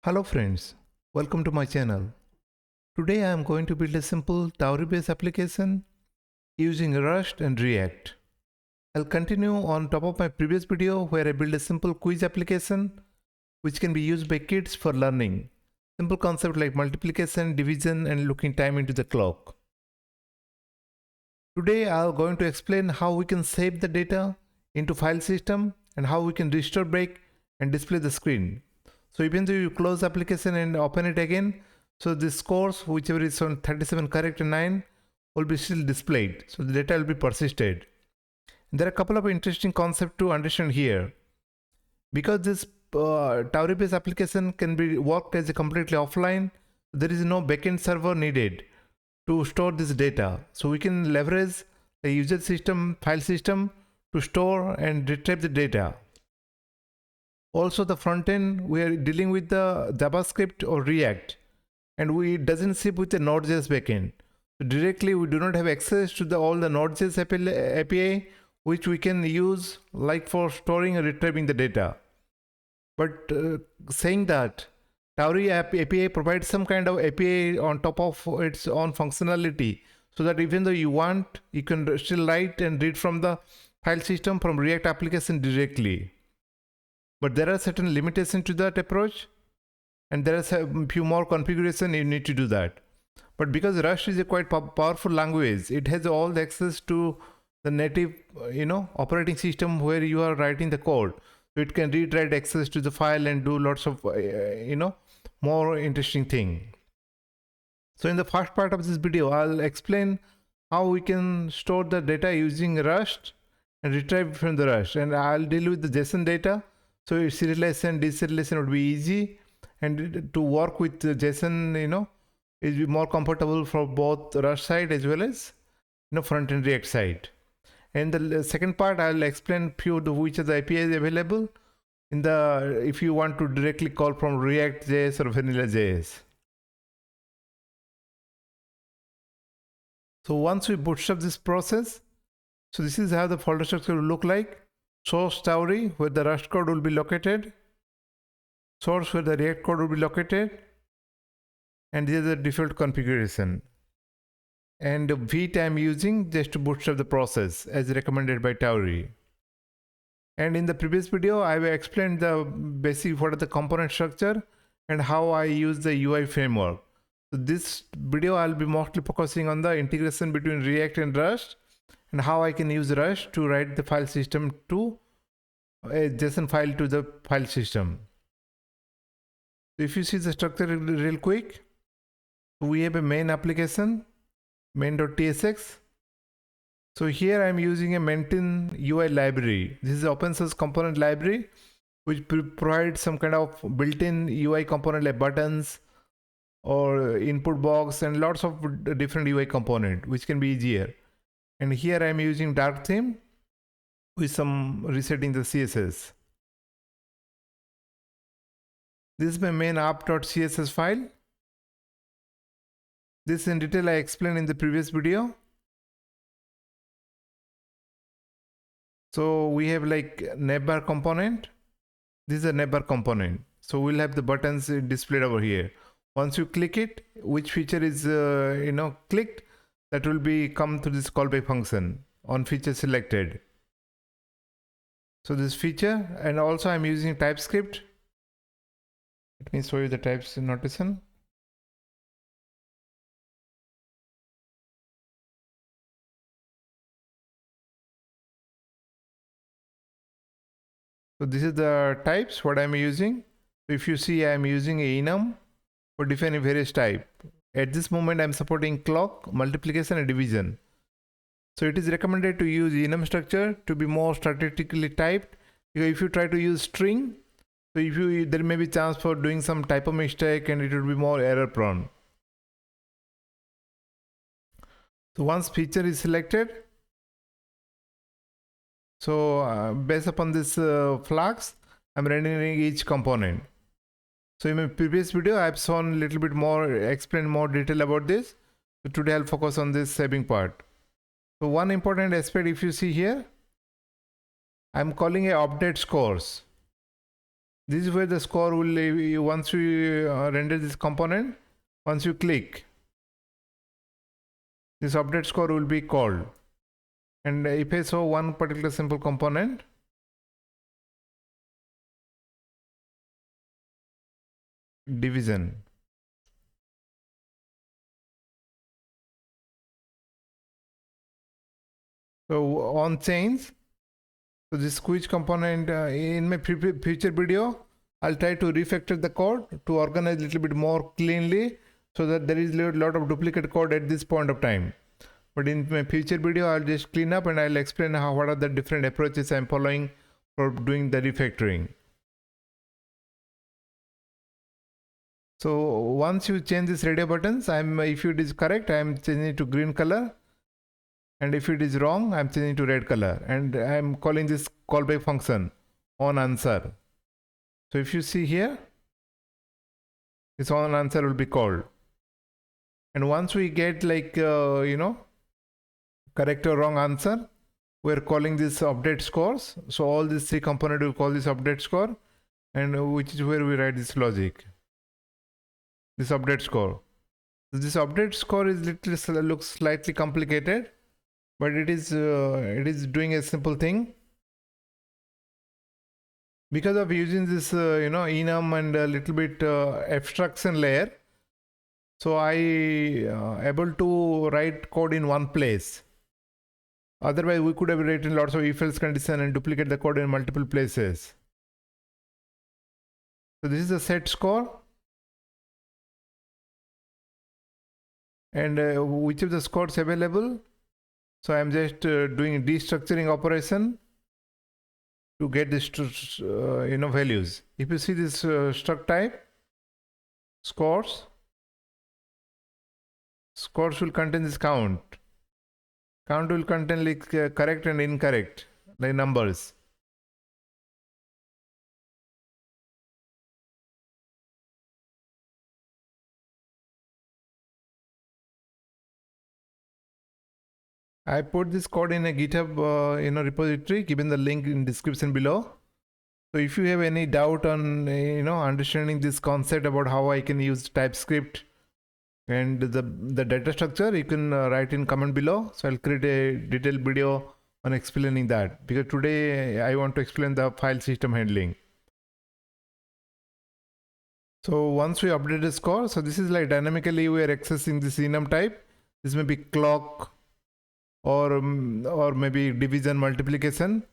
Hello friends, welcome to my channel. Today I am going to build a simple Tauri based application using Rust and React. I'll continue on top of my previous video where I built a simple quiz application which can be used by kids for learning. Simple concept like multiplication, division and looking time into the clock. Today I am going to explain how we can save the data into file system and how we can restore break and display the screen. So even though you close the application and open it again, so the scores, whichever is on 37 correct and 9, will be still displayed. So the data will be persisted. And there are a couple of interesting concepts to understand here. Because this Tauri based application can be worked as a completely offline, there is no backend server needed to store this data. So we can leverage the user system, file system to store and retrieve the data. Also the front end, we are dealing with the JavaScript or React, and we doesn't ship with the Node.js backend. So directly we do not have access to all the Node.js API which we can use like for storing and retrieving the data. But saying that, Tauri API provides some kind of API on top of its own functionality, so that even though you want, you can still write and read from the file system from React application directly. But there are certain limitations to that approach, and there are a few more configuration you need to do that. But because Rust is a quite powerful language, it has all the access to the native operating system where you are writing the code. So it can read-write access to the file and do lots of more interesting thing. So in the first part of this video, I'll explain how we can store the data using Rust and retrieve from the Rust, and I'll deal with the JSON data. So serialization, deserialization would be easy, and to work with JSON, is more comfortable for both Rust side as well as front end React side. And the second part, I'll explain few which are the APIs available in the if you want to directly call from React.js or Vanilla.js. So once we bootstrap this process, so this is how the folder structure will look like. Source Tauri, where the Rust code will be located. Source, where the React code will be located. And this is the default configuration. And Vite I am using just to bootstrap the process as recommended by Tauri. And in the previous video, I have explained the basic what are the component structure and how I use the UI framework. So this video I'll be mostly focusing on the integration between React and Rust, and how I can use Rust to write the file system to a JSON file to the file system. So if you see the structure real quick, we have a main application, main.tsx. So here I am using a Mantine UI library. This is an open source component library which provides some kind of built-in UI component like buttons or input box and lots of different UI component which can be easier. And here I am using dark theme with some resetting the CSS. This is my main app.css file. This in detail I explained in the previous video. So we have like navbar component. This is a navbar component. So we'll have the buttons displayed over here. Once you click it, which feature is clicked, that will be come to this callback function on feature selected. So this feature, and also I'm using TypeScript. Let me show you the types notation. So this is the types what I'm using. So if you see, I'm using a enum for defining various type. At this moment, I'm supporting clock, multiplication, and division. So it is recommended to use enum structure to be more strategically typed. Because if you try to use string, so there may be chance for doing some typo mistake and it will be more error prone. So once feature is selected, so based upon this flags, I'm rendering each component. So in my previous video, I've shown a little bit more, explained more detail about this. So today I'll focus on this saving part. So one important aspect, if you see here, I'm calling a update scores. This is where the score will, once we render this component, once you click, this update score will be called. And if I show one particular simple component, division. So on change, so this squeeze component in my future video, I'll try to refactor the code to organize a little bit more cleanly so that there is a lot of duplicate code at this point of time. But in my future video, I'll just clean up and I'll explain what are the different approaches I'm following for doing the refactoring. So once you change this radio buttons, if it is correct, I'm changing it to green color. And if it is wrong, I'm changing to red color. And I'm calling this callback function on answer. So if you see here, this on answer will be called. And once we get like, correct or wrong answer, we're calling this update scores. So all these three components will call this update score, and which is where we write this logic. This update score. This update score is looks slightly complicated, but it is doing a simple thing. Because of using this enum and a little bit abstraction layer, so I able to write code in one place. Otherwise we could have written lots of if-else condition and duplicate the code in multiple places. So this is the set score, and which of the scores available. So I'm just doing destructuring operation to get this values. If you see this struct type, scores will contain this count. Count will contain like correct and incorrect, like numbers. I put this code in a GitHub repository, given the link in description below. So if you have any doubt on understanding this concept about how I can use TypeScript and the data structure, you can write in comment below. So I'll create a detailed video on explaining that, because today I want to explain the file system handling. So once we update the score, so this is like dynamically we are accessing this enum type. This may be clock or maybe division, multiplication.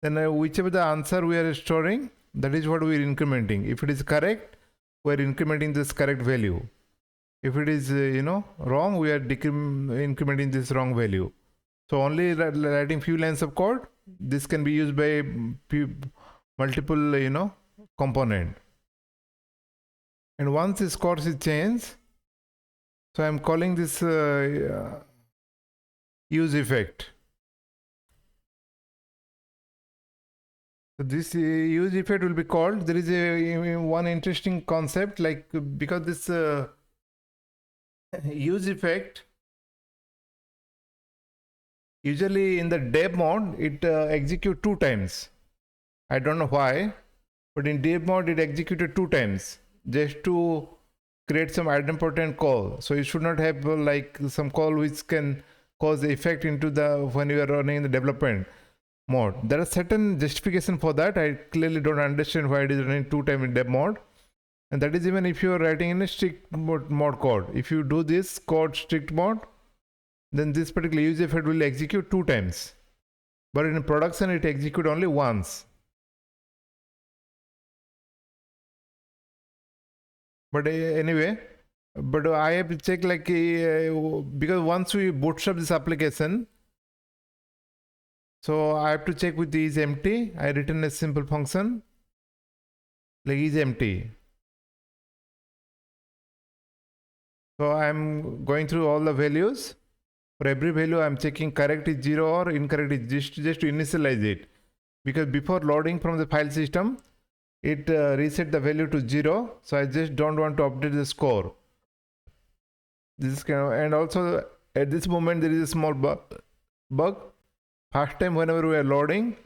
Then whichever the answer we are storing, that is what we are incrementing. If it is correct, we are incrementing this correct value. If it is wrong, we are incrementing this wrong value. So only writing few lines of code, this can be used by multiple component. And once this course is changed, so I'm calling this use effect. So this use effect will be called. There is one interesting concept, like because this use effect, usually in the dev mode it execute 2 times. I don't know why, but in dev mode it executed 2 times just to create some idempotent call. So you should not have like some call which can cause the effect into the when you are running in the development mode. There are certain justification for that. I clearly don't understand why it is running 2 times in dev mode. And that is even if you are writing in a strict mode code. If you do this code strict mode, then this particular use effect will execute 2 times. But in production, it executes only once. But anyway, but I have to check like because once we bootstrap this application, so I have to check with the is empty. I written a simple function like is empty. So I'm going through all the values. For every value, I'm checking correct is 0 or incorrect is just to initialize it. Because before loading from the file system, it reset the value to 0. So I just don't want to update the score. This is and also at this moment there is a small bug. First time whenever we are loading,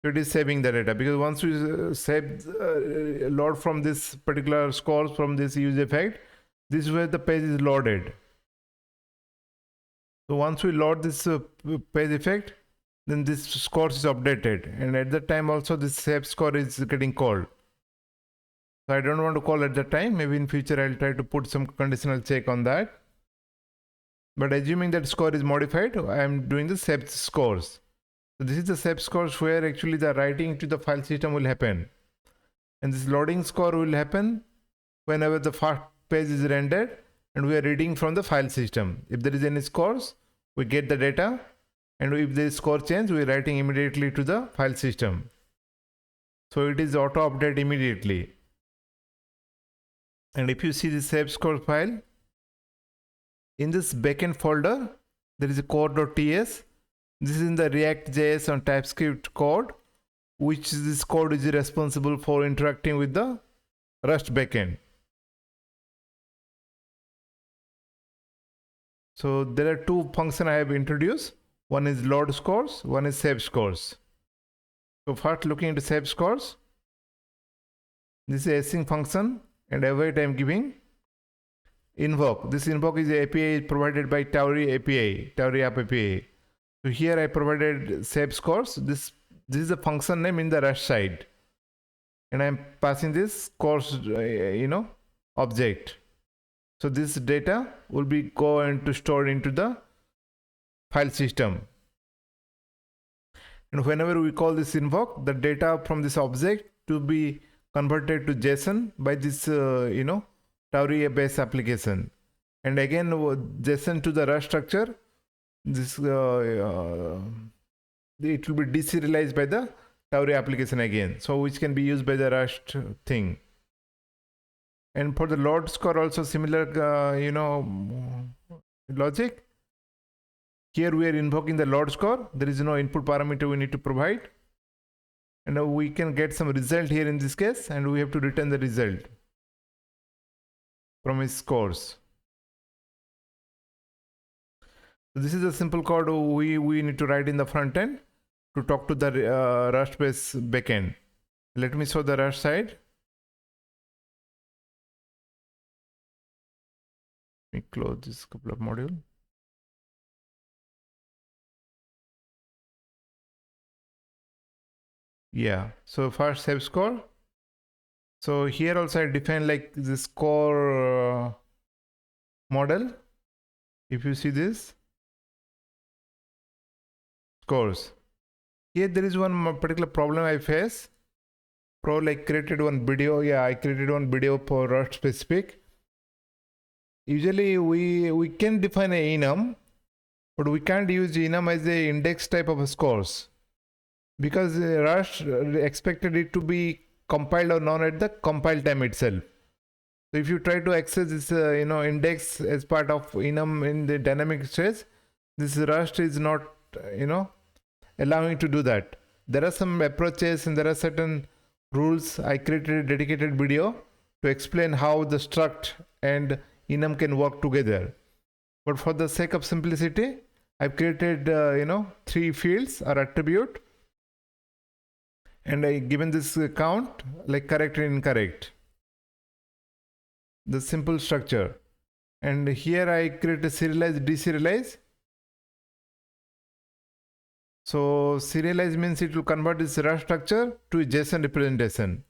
So it is saving the data, because once we save load from this particular scores from this use effect, this is where the page is loaded. So once we load this page effect, then this score is updated, and at that time also this save score is getting called. So I don't want to call at that time. Maybe in future I'll try to put some conditional check on that. But assuming that score is modified, I am doing the save scores. So this is the save scores where actually the writing to the file system will happen. And this loading score will happen whenever the first page is rendered and we are reading from the file system. If there is any scores, we get the data, and if there is score change, we are writing immediately to the file system. So it is auto update immediately. And if you see the save score file, in this backend folder, there is a core.ts. This is in the React.js and TypeScript code, which this code is responsible for interacting with the Rust backend. So there are two functions I have introduced. One is load scores, one is save scores. So first, looking into save scores, this is async function, and await I am giving invoke. This invoke is API provided by Tauri API, Tauri API. So here I provided save scores. This is the function name in the Rust side, and I am passing this course object. So this data will be going to store into the file system, and whenever we call this invoke, the data from this object to be converted to JSON by this Tauri based application, and again JSON to the Rust structure. This it will be deserialized by the Tauri application again, so which can be used by the Rust thing. And for the load score also similar logic. Here we are invoking the load score. There is no input parameter we need to provide, and we can get some result here in this case, and we have to return the result from his scores. So this is a simple code we need to write in the front end to talk to the Rust based backend. Let me show the Rust side. Let me close this couple of modules. Yeah, so first save score. So here also I define like the score model. If you see this scores, here there is one particular problem I face. Created one video. Yeah, I created one video for Rust specific. Usually we can define a enum, but we can't use enum as a index type of a scores, because Rust expected it to be compiled or known at the compile time itself. So if you try to access this index as part of enum in the dynamic stress, this Rust is not allowing to do that. There are some approaches and there are certain rules. I created a dedicated video to explain how the struct and enum can work together, but for the sake of simplicity, I've created 3 fields or attribute, and I given this count like correct and incorrect, the simple structure. And here I create a serialize, deserialize. So serialize means it will convert this Rust structure to a JSON representation,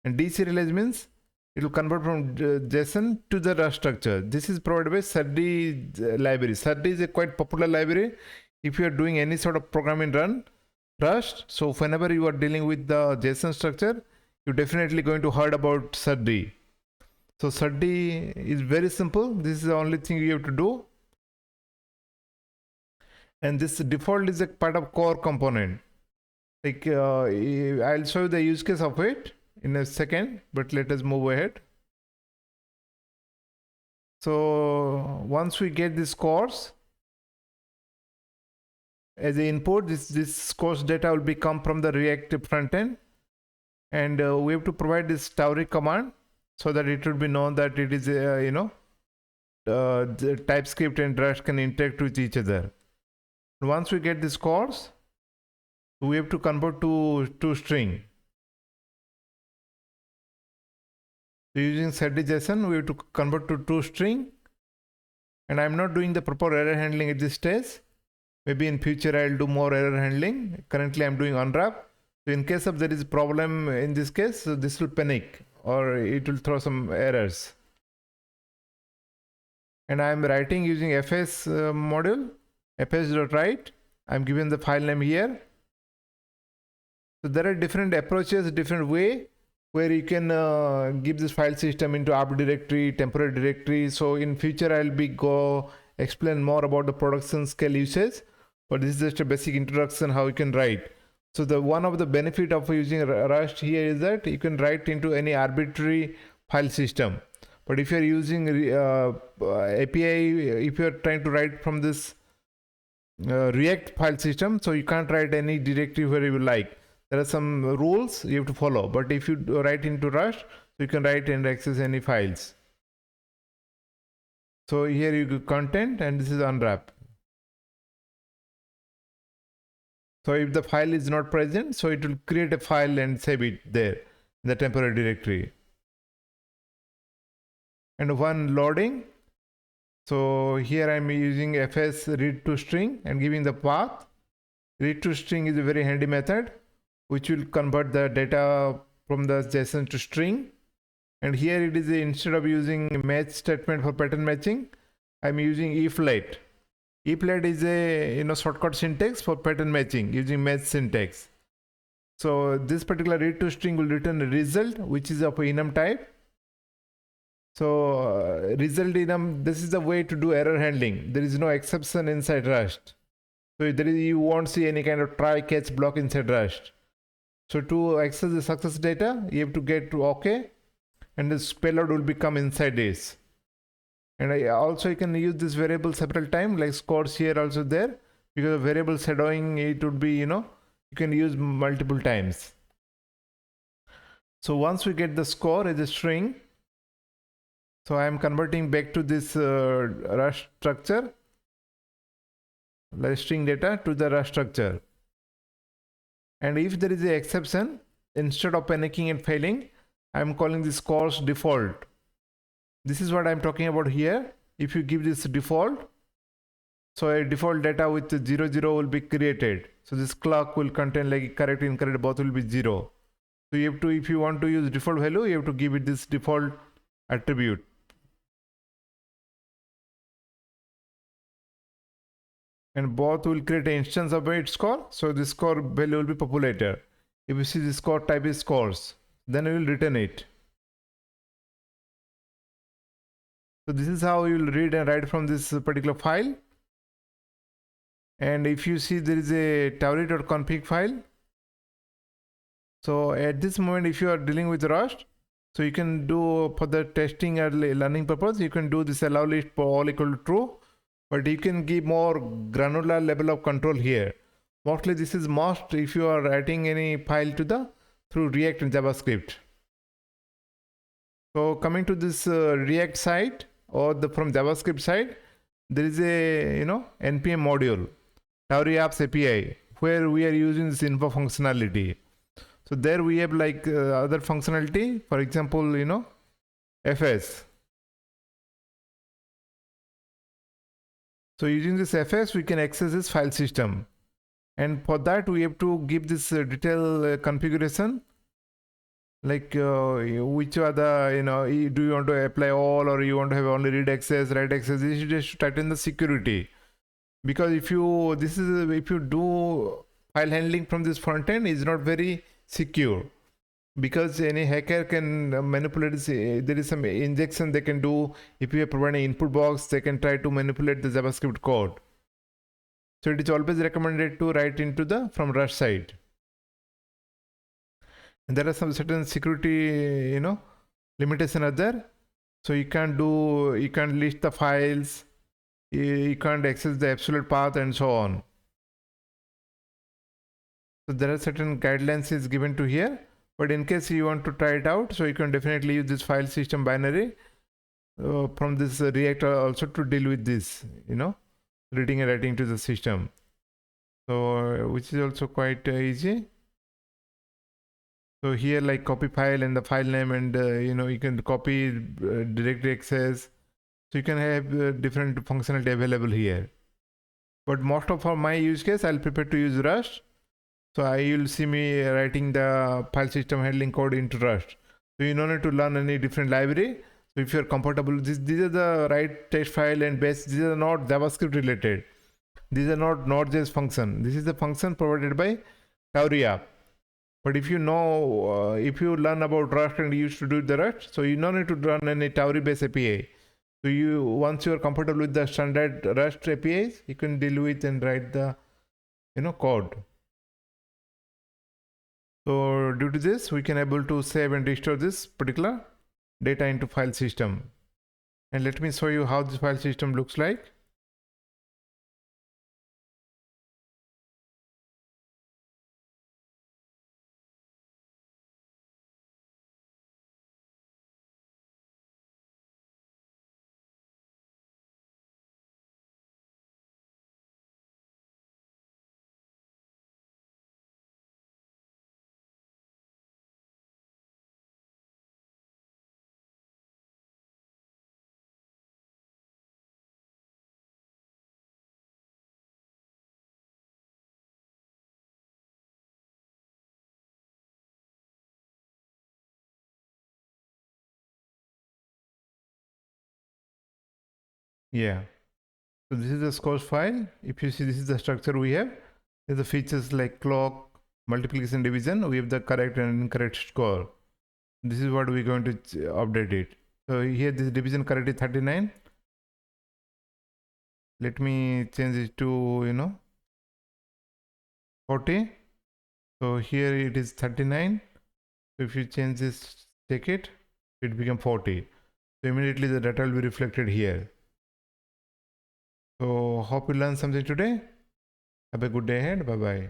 and deserialize means it will convert from JSON to the Rust structure. This is provided by Suddy library. Suddy is a quite popular library if you are doing any sort of programming run Rust. So whenever you are dealing with the JSON structure, you're definitely going to heard about Suddy. So Suddy is very simple. This is the only thing you have to do. And this default is a part of core component. Like I'll show you the use case of it in a second, but let us move ahead. So once we get this course as an input, this course data will come from the React front end, and we have to provide this Tauri command so that it will be known that it is the TypeScript and Rust can interact with each other. Once we get this course, we have to convert to string. So using setDJSON, we have to convert to string. And I'm not doing the proper error handling at this stage. Maybe in future I'll do more error handling. Currently I'm doing unwrap. So in case of there is a problem in this case, so this will panic or it will throw some errors. And I'm writing using fs module, fs.write. I'm given the file name here. So there are different approaches, different way where you can give this file system into app directory, temporary directory. So in future I'll explain more about the production scale usage, but this is just a basic introduction how you can write. So the one of the benefit of using Rust here is that you can write into any arbitrary file system. But if you're using API, if you're trying to write from this React file system, so you can't write any directory where you like. There are some rules you have to follow, but if you write into Rust, so you can write and access any files. So here you go content, and this is unwrap. So if the file is not present, so it will create a file and save it there in the temporary directory. And one loading. So here I'm using fs read to string and giving the path. Read to string is a very handy method which will convert the data from the JSON to string. And here it is instead of using match statement for pattern matching, I'm using iflet. Iflet is a shortcut syntax for pattern matching using match syntax. So this particular read to string will return a result which is of enum type. So result enum, this is the way to do error handling. There is no exception inside Rust. So you won't see any kind of try catch block inside Rust. So to access the success data, you have to get to OK, and this payload will become inside this. And you can use this variable several times, like scores here also there, because variable shadowing it would be you can use multiple times. So once we get the score as a string, so I am converting back to this Rust structure, like string data to the Rust structure. And if there is an exception, instead of panicking and failing, I am calling this scores default. This is what I am talking about here. If you give this default, so a default data with 0, 0 will be created. So this clock will contain like correct, incorrect, both will be 0. So you have to, if you want to use default value, you have to give it this default attribute. And both will create an instance of its score. So this score value will be populated. If you see the score type is scores, then we will return it. So this is how you will read and write from this particular file. And if you see there is a tauri.config file. So at this moment, if you are dealing with Rust, so you can do for the testing or learning purpose, you can do this allow list for all equal to true. But you can give more granular level of control here. Mostly this is must if you are writing any file through React and JavaScript. So coming to this React side or from JavaScript side, there is a npm module, Tauri API, where we are using this info functionality. So there we have like other functionality, for example, fs. So using this fs, we can access this file system. And for that, we have to give this detailed configuration. Like which are the, do you want to apply all or you want to have only read access, write access? This is just to tighten the security. Because if you do file handling from this front end, is not very secure. Because any hacker can manipulate this, there is some injection they can do. If you provide an input box, they can try to manipulate the JavaScript code. So it is always recommended to write into from Rust side. And there are some certain security, limitation are there. So you can't list the files, you can't access the absolute path and so on. So there are certain guidelines is given to here. But in case you want to try it out, so you can definitely use this file system binary from this React also to deal with this, reading and writing to the system. So which is also quite easy. So here like copy file and the file name, and you can copy directly access. So you can have different functionality available here. But most of my use case, I'll prepare to use Rust. So you'll see me writing the file system handling code into Rust. So you don't need to learn any different library. So if you're comfortable, these are the right text file and base. These are not JavaScript related. These are not Node.js function. This is the function provided by Tauri app. But if you know, if you learn about Rust and you used to do the Rust, so you don't need to run any Tauri based API. So you, once you are comfortable with the standard Rust APIs, you can deal with and write the code. So due to this, we can able to save and restore this particular data into file system. And let me show you how this file system looks like. Yeah. So this is the scores file. If you see, this is the structure we have. There's the features like clock, multiplication, division. We have the correct and incorrect score. This is what we're going to update it. So here this division correct is 39. Let me change it to 40. So here it is 39. So if you change this, take it, it become 40. So immediately the data will be reflected here. So hope you learned something today. Have a good day ahead. Bye bye.